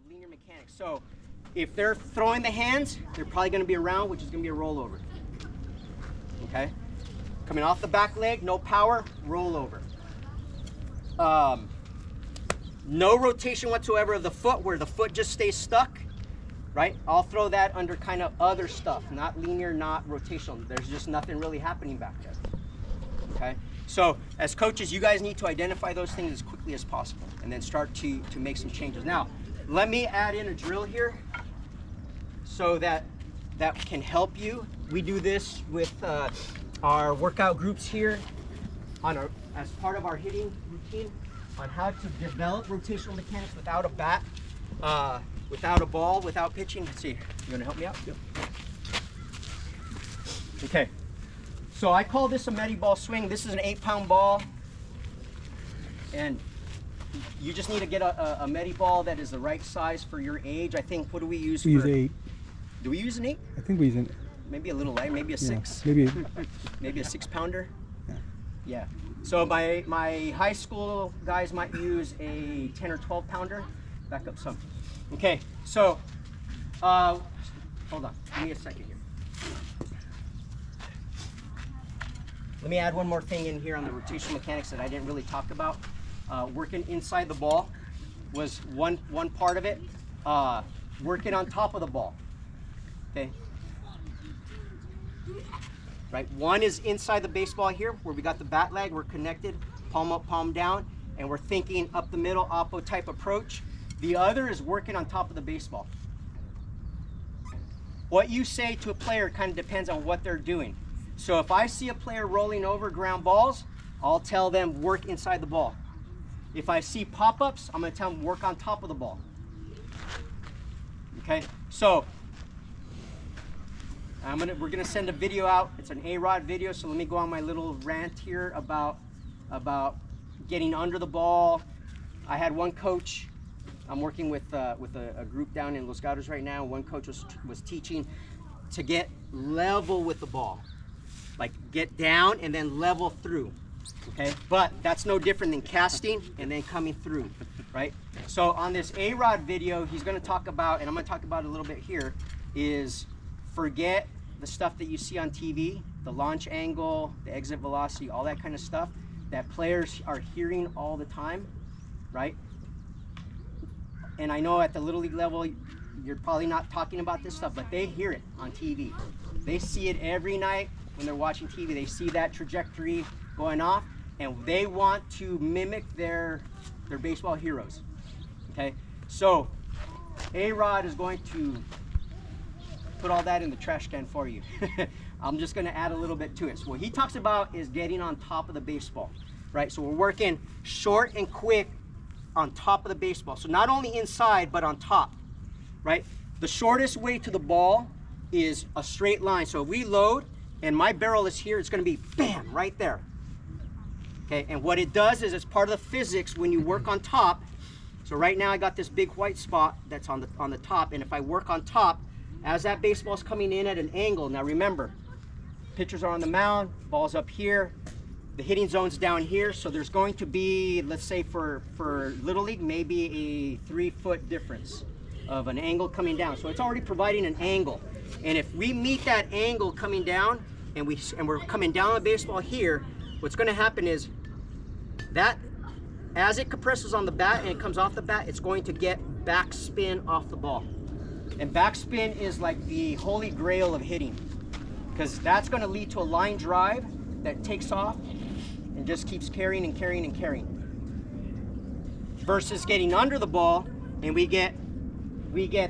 linear mechanics. So if they're throwing the hands, they're probably going to be around, which is going to be a rollover. Okay? Coming off the back leg, no power, rollover. No rotation whatsoever of the foot, where the foot just stays stuck, right? I'll throw that under kind of other stuff, not linear, not rotational. There's just nothing really happening back there. Okay? So as coaches, you guys need to identify those things as quickly as possible and then start to make some changes. Now, let me add in a drill here so that can help you. We do this with our workout groups here as part of our hitting routine on how to develop rotational mechanics without a bat, without a ball, without pitching. Let's see, you wanna help me out? Yep. Okay, so I call this a Medi ball swing. This is an 8-pound ball, and you just need to get a Medi ball that is the right size for your age. I think, what do we use? We use 8. Do we use an 8? I think we use an 8. Maybe a little light, maybe a 6. Maybe maybe a 6-pounder. Yeah. Yeah. So my high school guys might use a 10 or 12-pounder. Back up some. Okay. So hold on. Give me a second here. Let me add one more thing in here on the rotational mechanics that I didn't really talk about. Working inside the ball was one part of it. Working on top of the ball. Okay. Right, one is inside the baseball here, where we got the bat leg, we're connected, palm up, palm down, and we're thinking up the middle, oppo type approach. The other is working on top of the baseball. What you say to a player kind of depends on what they're doing. So if I see a player rolling over ground balls, I'll tell them work inside the ball. If I see pop-ups, I'm going to tell them work on top of the ball. Okay, so we're gonna send a video out. It's an A-Rod video, so let me go on my little rant here about getting under the ball. I had one coach. I'm working with a group down in Los Gatos right now. One coach was teaching to get level with the ball, like get down and then level through. Okay, but that's no different than casting and then coming through, right? So on this A-Rod video, he's going to talk about, and I'm going to talk about it a little bit here, is forget the stuff that you see on TV, the launch angle, the exit velocity, all that kind of stuff that players are hearing all the time, right? And I know at the Little League level, you're probably not talking about this stuff, but they hear it on TV. They see it every night when they're watching TV. They see that trajectory going off, and they want to mimic their baseball heroes, okay? So A-Rod is going to put all that in the trash can for you. I'm just going to add a little bit to it. So what he talks about is getting on top of the baseball, right? So we're working short and quick on top of the baseball. So not only inside, but on top, right? The shortest way to the ball is a straight line. So if we load and my barrel is here, it's going to be bam, right there. Okay, and what it does is it's part of the physics when you work on top. So right now I got this big white spot that's on the top, and if I work on top, as that baseball's coming in at an angle, now remember, pitchers are on the mound, ball's up here, the hitting zone's down here, so there's going to be, let's say for Little League, maybe a 3-foot difference of an angle coming down. So it's already providing an angle. And if we meet that angle coming down, and we're coming down the baseball here, what's gonna happen is that as it compresses on the bat and it comes off the bat, it's going to get backspin off the ball. And backspin is like the holy grail of hitting, because that's going to lead to a line drive that takes off and just keeps carrying and carrying and carrying. Versus getting under the ball and we get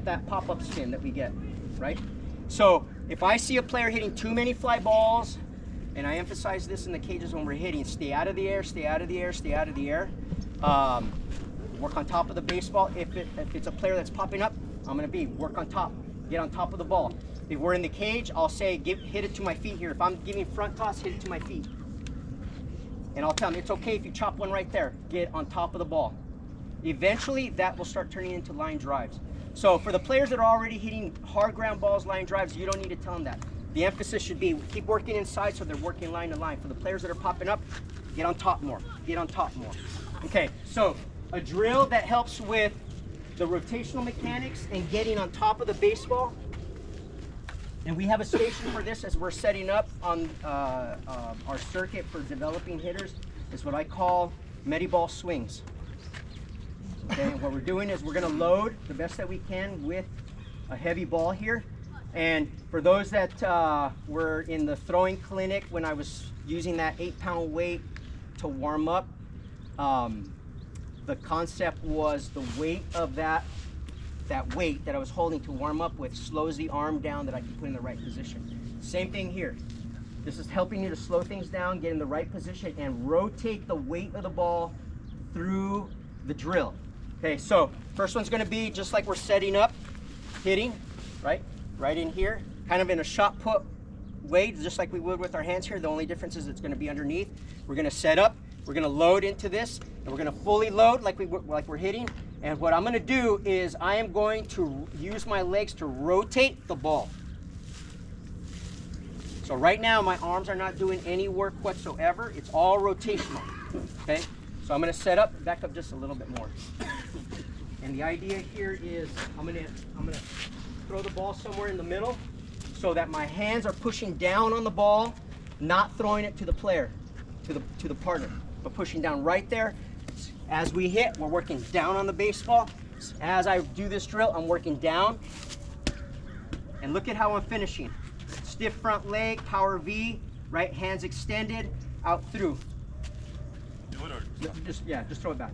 that pop-up spin that we get, right? So if I see a player hitting too many fly balls, and I emphasize this in the cages when we're hitting, stay out of the air, stay out of the air, stay out of the air. Work on top of the baseball. If it's a player that's popping up, I'm going to work on top, get on top of the ball. If we're in the cage, I'll say hit it to my feet here. If I'm giving front toss, hit it to my feet. And I'll tell them it's okay if you chop one right there, get on top of the ball. Eventually that will start turning into line drives. So for the players that are already hitting hard ground balls, line drives, you don't need to tell them that. The emphasis should be keep working inside so they're working line to line. For the players that are popping up, get on top more, get on top more. Okay, so a drill that helps with the rotational mechanics and getting on top of the baseball. And we have a station for this as we're setting up on our circuit for developing hitters. It's what I call Mediball swings. Okay, and what we're doing is we're gonna load the best that we can with a heavy ball here. And for those that were in the throwing clinic when I was using that 8-pound weight to warm up, the concept was the weight of that weight that I was holding to warm up with slows the arm down that I can put in the right position. Same thing here. This is helping you to slow things down, get in the right position, and rotate the weight of the ball through the drill. Okay, so first one's gonna be just like we're setting up, hitting, right in here, kind of in a shot put way, just like we would with our hands here. The only difference is it's gonna be underneath. We're gonna set up, we're gonna load into this, and we're gonna fully load like we're hitting. And what I'm gonna do is I am going to use my legs to rotate the ball. So right now my arms are not doing any work whatsoever. It's all rotational, okay? So I'm gonna set up, back up just a little bit more. And the idea here is I'm gonna throw the ball somewhere in the middle so that my hands are pushing down on the ball, not throwing it to the player, to the partner, but pushing down right there. As we hit, we're working down on the baseball. As I do this drill, I'm working down. And look at how I'm finishing. Stiff front leg, power V, right, hands extended, out through. Just throw it back.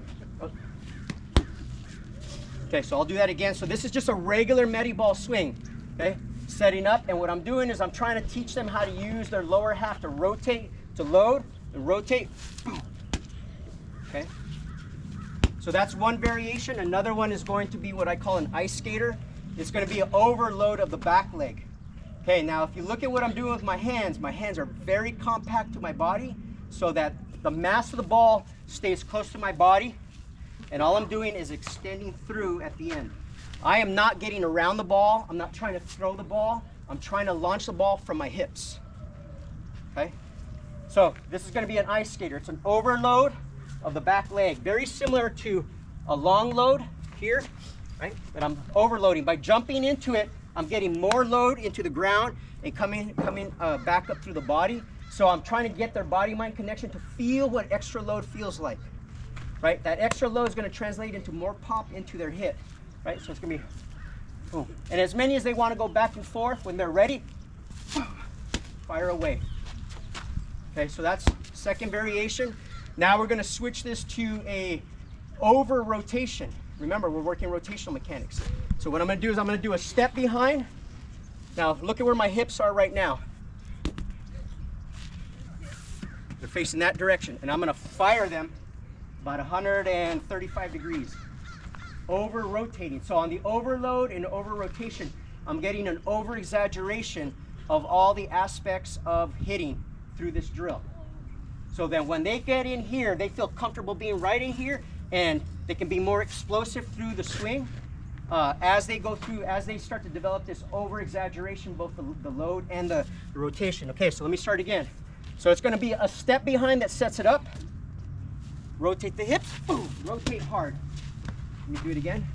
Okay, so I'll do that again. So this is just a regular Mediball swing, okay? Setting up, and what I'm doing is I'm trying to teach them how to use their lower half to rotate, to load, and rotate, okay? So that's one variation. Another one is going to be what I call an ice skater. It's going to be an overload of the back leg. Okay, now if you look at what I'm doing with my hands are very compact to my body so that the mass of the ball stays close to my body, and all I'm doing is extending through at the end. I am not getting around the ball. I'm not trying to throw the ball. I'm trying to launch the ball from my hips. Okay? So this is going to be an ice skater. It's an overload of the back leg. Very similar to a long load here, right? But I'm overloading. By jumping into it, I'm getting more load into the ground and coming back up through the body. So I'm trying to get their body-mind connection to feel what extra load feels like, right? That extra load is going to translate into more pop into their hit, right? So it's going to be boom. And as many as they want to go back and forth, when they're ready, fire away. Okay, so that's second variation. Now we're going to switch this to a over rotation. Remember, we're working rotational mechanics. So what I'm going to do is I'm going to do a step behind. Now look at where my hips are right now. They're facing that direction, and I'm going to fire them about 135 degrees. Over rotating. So on the overload and over rotation, I'm getting an over exaggeration of all the aspects of hitting through this drill. So that when they get in here, they feel comfortable being right in here, and they can be more explosive through the swing as they go through, as they start to develop this over exaggeration, both the load and the rotation. Okay, so let me start again. So it's going to be a step behind that sets it up. Rotate the hips, boom, rotate hard. Let me do it again.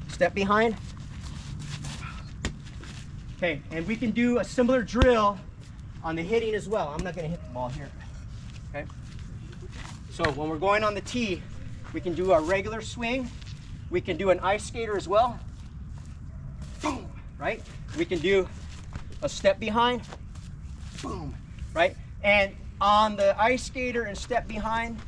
Step behind. Okay, and we can do a similar drill on the hitting as well. I'm not going to hit the ball here. Okay. So when we're going on the tee, we can do a regular swing. We can do an ice skater as well. Boom, right? We can do a step behind. Boom, right? And on the ice skater and step behind,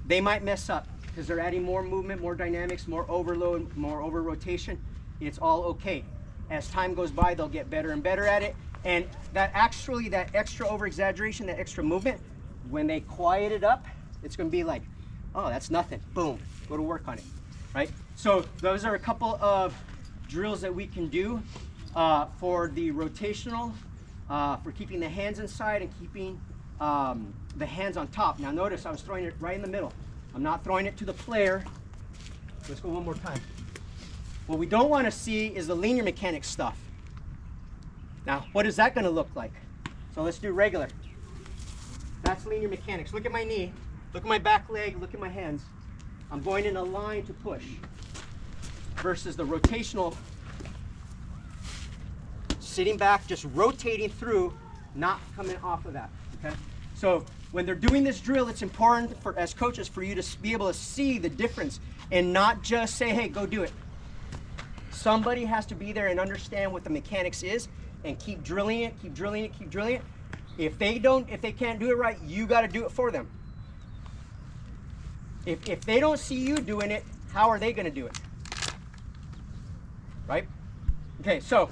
they might mess up because they're adding more movement, more dynamics, more overload, more over rotation. It's all okay. As time goes by, they'll get better and better at it. And that extra over exaggeration, that extra movement, when they quiet it up, it's going to be like, oh, that's nothing. Boom, go to work on it, right? So those are a couple of drills that we can do for the rotational, for keeping the hands inside and keeping the hands on top. Now notice I was throwing it right in the middle. I'm not throwing it to the player. Let's go one more time. What we don't want to see is the linear mechanics stuff. Now, what is that going to look like? So let's do regular. That's linear mechanics. Look at my knee. Look at my back leg. Look at my hands. I'm going in a line to push. versus the rotational, sitting back, just rotating through, not coming off of that, okay? So when they're doing this drill, it's important for, as coaches, for you to be able to see the difference and not just say, hey, go do it. Somebody has to be there and understand what the mechanics is and keep drilling it, keep drilling it, keep drilling it. If they can't do it right, you got to do it for them. If they don't see you doing it, how are they going to do it? Right? Okay, so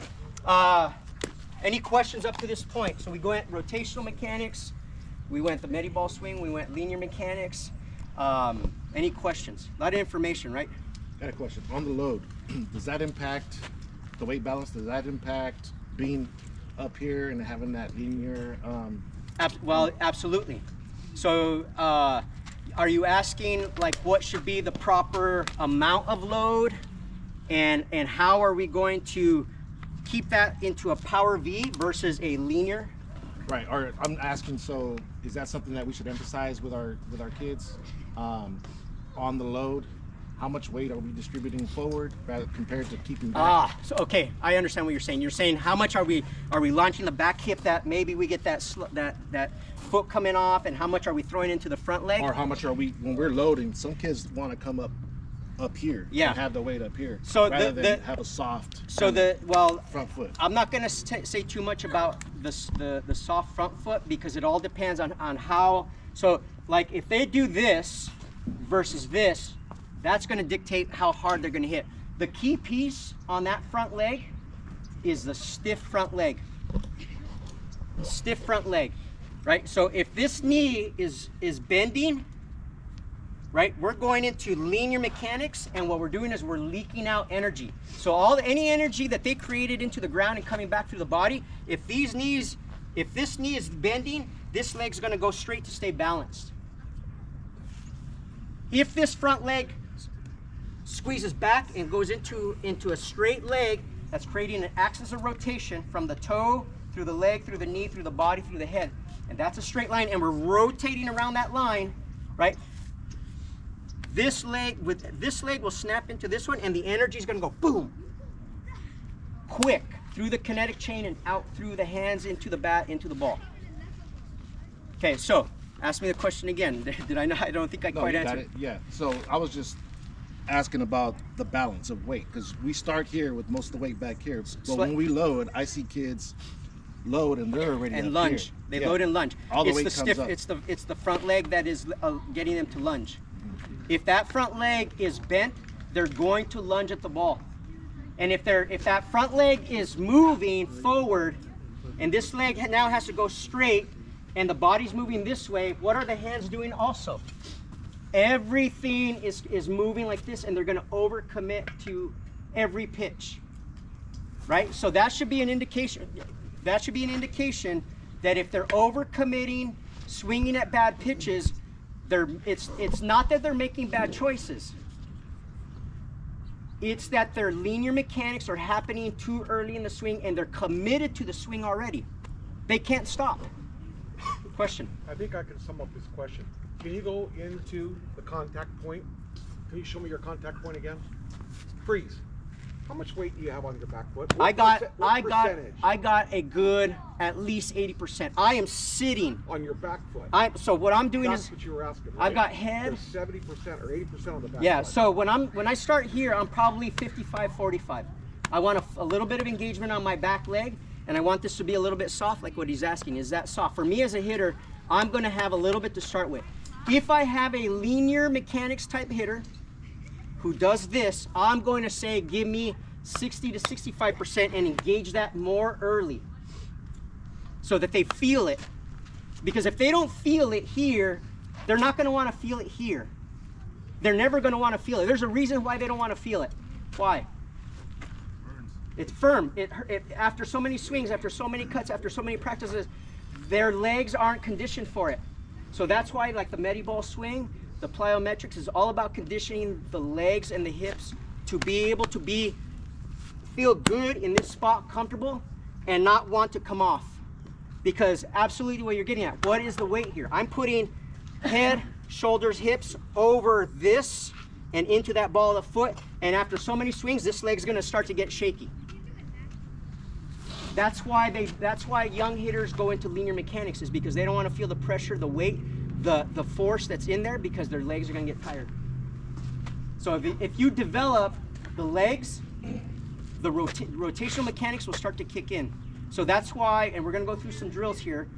any questions up to this point? So we go at rotational mechanics, we went the Mediball swing, we went linear mechanics. Any questions? A lot of information, right? Got a question. On the load, does that impact the weight balance? Does that impact being up here and having that linear? Well, absolutely. So are you asking like what should be the proper amount of load, and how are we going to keep that into a power V versus a linear? Right. Or I'm asking, so is that something that we should emphasize with our kids on the load? How much weight are we distributing forward rather compared to keeping back? So okay, I understand what you're saying. You're saying how much are we launching the back hip that maybe we get that foot coming off, and how much are we throwing into the front leg? Or how much are we, when we're loading, some kids want to come up here and have the weight up here, so rather than have a soft front foot. I'm not going to say too much about the soft front foot, because it all depends on how. So like if they do this versus this, that's going to dictate how hard they're going to hit. The key piece on that front leg is the stiff front leg. Stiff front leg, right? So if this knee is bending, right, we're going into linear mechanics, and what we're doing is we're leaking out energy. So any energy that they created into the ground and coming back through the body, if this knee is bending, this leg's going to go straight to stay balanced. If this front leg squeezes back and goes into a straight leg, that's creating an axis of rotation from the toe through the leg, through the knee, through the body, through the head. And that's a straight line, and we're rotating around that line, right? This leg will snap into this one, and the energy is going to go boom, quick through the kinetic chain and out through the hands into the bat, into the ball. Okay, so ask me the question again. Did I know? I don't think I quite answered it. Yeah. So I was just asking about the balance of weight, because we start here with most of the weight back here, but when we load, I see kids load and they're already and up lunge. here. They load and lunge. All the it's weight the stiff. comes up. It's the front leg that is getting them to lunge. If that front leg is bent, they're going to lunge at the ball. And if that front leg is moving forward, and this leg now has to go straight, and the body's moving this way, what are the hands doing also? Everything is moving like this, and they're going to overcommit to every pitch, right? So that should be an indication. That should be an indication that if they're overcommitting, swinging at bad pitches, it's not that they're making bad choices. It's that their linear mechanics are happening too early in the swing, and they're committed to the swing already. They can't stop. Question. I think I can sum up this question. Can you go into the contact point? Can you show me your contact point again? Freeze. How much weight do you have on your back foot? I got a good at least 80%. I am sitting on your back foot. So what I'm doing That's is what you were asking, right? I've got head. There's 70% or 80% on the back Yeah. foot. So when I start here, I'm probably 55-45. I want a little bit of engagement on my back leg, and I want this to be a little bit soft, like what he's asking. Is that soft? For me as a hitter, I'm going to have a little bit to start with. If I have a linear mechanics type hitter who does this, I'm going to say give me 60 to 65% and engage that more early so that they feel it. Because if they don't feel it here, they're not going to want to feel it here. They're never going to want to feel it. There's a reason why they don't want to feel it. Why? It's firm. After so many swings, after so many cuts, after so many practices, their legs aren't conditioned for it. So that's why, like the Mediball swing, the plyometrics is all about conditioning the legs and the hips to be able to feel good in this spot, comfortable, and not want to come off. Because absolutely what you're getting at, what is the weight here? I'm putting head, shoulders, hips over this and into that ball of the foot. And after so many swings, this leg's gonna start to get shaky. That's why young hitters go into linear mechanics, is because they don't want to feel the pressure, the weight, the force that's in there, because their legs are gonna get tired. So if you develop the legs, the rotational mechanics will start to kick in. So that's why, and we're gonna go through some drills here,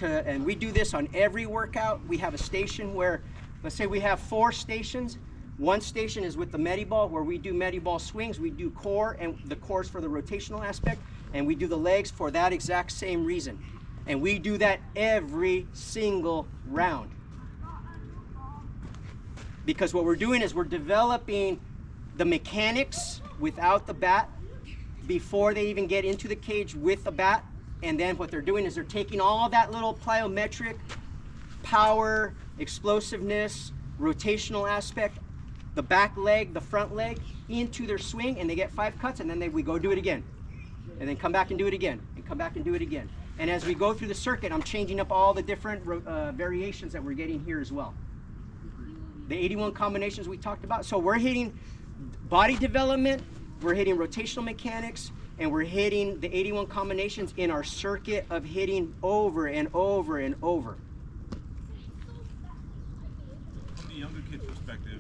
and we do this on every workout. We have a station where, let's say we have 4 stations. One station is with the Mediball, where we do Mediball swings. We do core, and the core is for the rotational aspect, and we do the legs for that exact same reason. And we do that every single round. Because what we're doing is we're developing the mechanics without the bat before they even get into the cage with the bat. And then what they're doing is they're taking all that little plyometric power, explosiveness, rotational aspect, the back leg, the front leg, into their swing, and they get 5 cuts, and then we go do it again. And then come back and do it again, and come back and do it again. And as we go through the circuit, I'm changing up all the different variations that we're getting here as well. The 81 combinations we talked about. So we're hitting body development, we're hitting rotational mechanics, and we're hitting the 81 combinations in our circuit of hitting over and over and over. From the younger kid perspective,